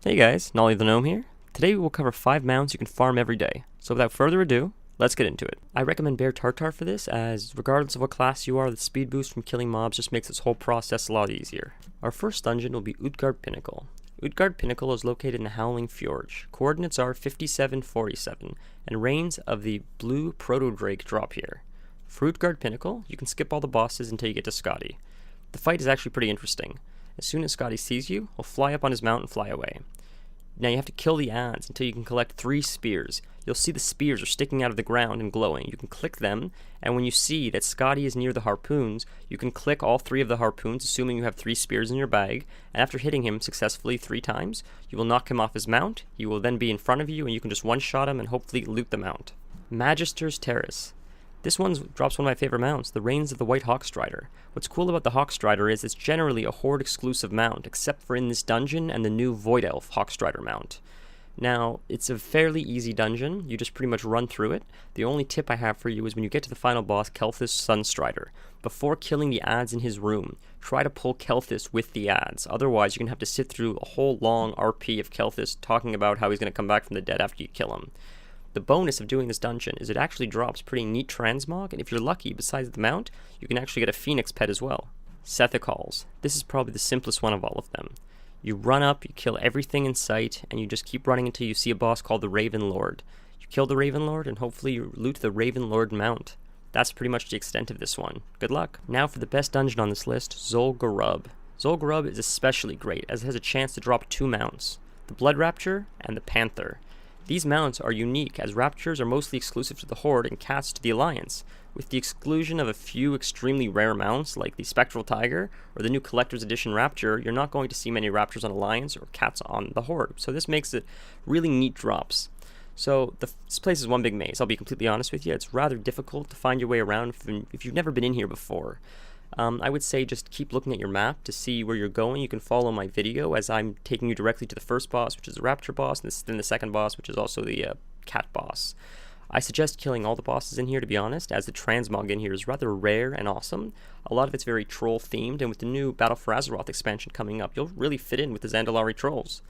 Hey guys, Nollie the Gnome here. Today we will cover 5 mounts you can farm every day. So without further ado, let's get into it. I recommend Bear Tartar for this, as regardless of what class you are, the speed boost from killing mobs just makes this whole process a lot easier. Our first dungeon will be Zul'gurub Pinnacle. Zul'gurub Pinnacle is located in the Howling Fjord. Coordinates are 5747, and reigns of the blue proto-drake drop here. For Zul'gurub Pinnacle, you can skip all the bosses until you get to Scotty. The fight is actually pretty interesting. As soon as Scotty sees you, he'll fly up on his mount and fly away. Now you have to kill the ads until you can collect 3 spears. You'll see the spears are sticking out of the ground and glowing. You can click them, and when you see that Scotty is near the harpoons, you can click all 3 of the harpoons, assuming you have 3 spears in your bag, and after hitting him successfully 3 times, you will knock him off his mount. He will then be in front of you, and you can just one-shot him and hopefully loot the mount. Magisters Terrace. This one drops one of my favorite mounts, the Reins of the White Hawkstrider. What's cool about the Hawkstrider is it's generally a Horde exclusive mount, except for in this dungeon and the new Void Elf Hawkstrider mount. Now, it's a fairly easy dungeon, you just pretty much run through it. The only tip I have for you is when you get to the final boss, Kelthus Sunstrider, before killing the ads in his room, try to pull Kelthus with the ads. Otherwise, you're going to have to sit through a whole long RP of Kelthus talking about how he's going to come back from the dead after you kill him. The bonus of doing this dungeon is it actually drops pretty neat transmog, and if you're lucky, besides the mount, you can actually get a phoenix pet as well. Sethicals. This is probably the simplest one of all of them. You run up, you kill everything in sight, and you just keep running until you see a boss called the Raven Lord. You kill the Raven Lord, and hopefully you loot the Raven Lord mount. That's pretty much the extent of this one. Good luck. Now for the best dungeon on this list, Zoll Grub. Zoll Grub is especially great, as it has a chance to drop 2 mounts, the Blood Rapture and the Panther. These mounts are unique, as Raptures are mostly exclusive to the Horde and Cats to the Alliance, with the exclusion of a few extremely rare mounts like the Spectral Tiger or the new Collector's Edition Rapture. You're not going to see many Raptures on Alliance or Cats on the Horde, so this makes it really neat drops. So this place is one big maze, I'll be completely honest with you. It's rather difficult to find your way around if you've never been in here before. I would say just keep looking at your map to see where you're going. You can follow my video as I'm taking you directly to the first boss, which is the Rapture boss, and then the second boss, which is also the Cat boss. I suggest killing all the bosses in here, to be honest, as the transmog in here is rather rare and awesome. A lot of it's very troll themed, and with the new Battle for Azeroth expansion coming up, you'll really fit in with the Zandalari trolls.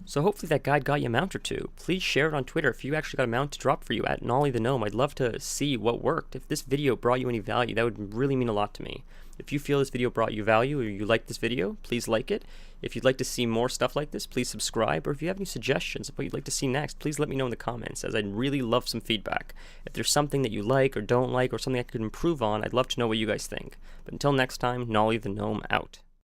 So hopefully that guide got you a mount or 2. Please share it on Twitter if you actually got a mount to drop for you at Nollie the Gnome. I'd love to see what worked. If this video brought you any value, that would really mean a lot to me. If you feel this video brought you value or you like this video, please like it. If you'd like to see more stuff like this, please subscribe. Or if you have any suggestions of what you'd like to see next, please let me know in the comments, as I'd really love some feedback. If there's something that you like or don't like or something I could improve on, I'd love to know what you guys think. But until next time, Nollie the Gnome out.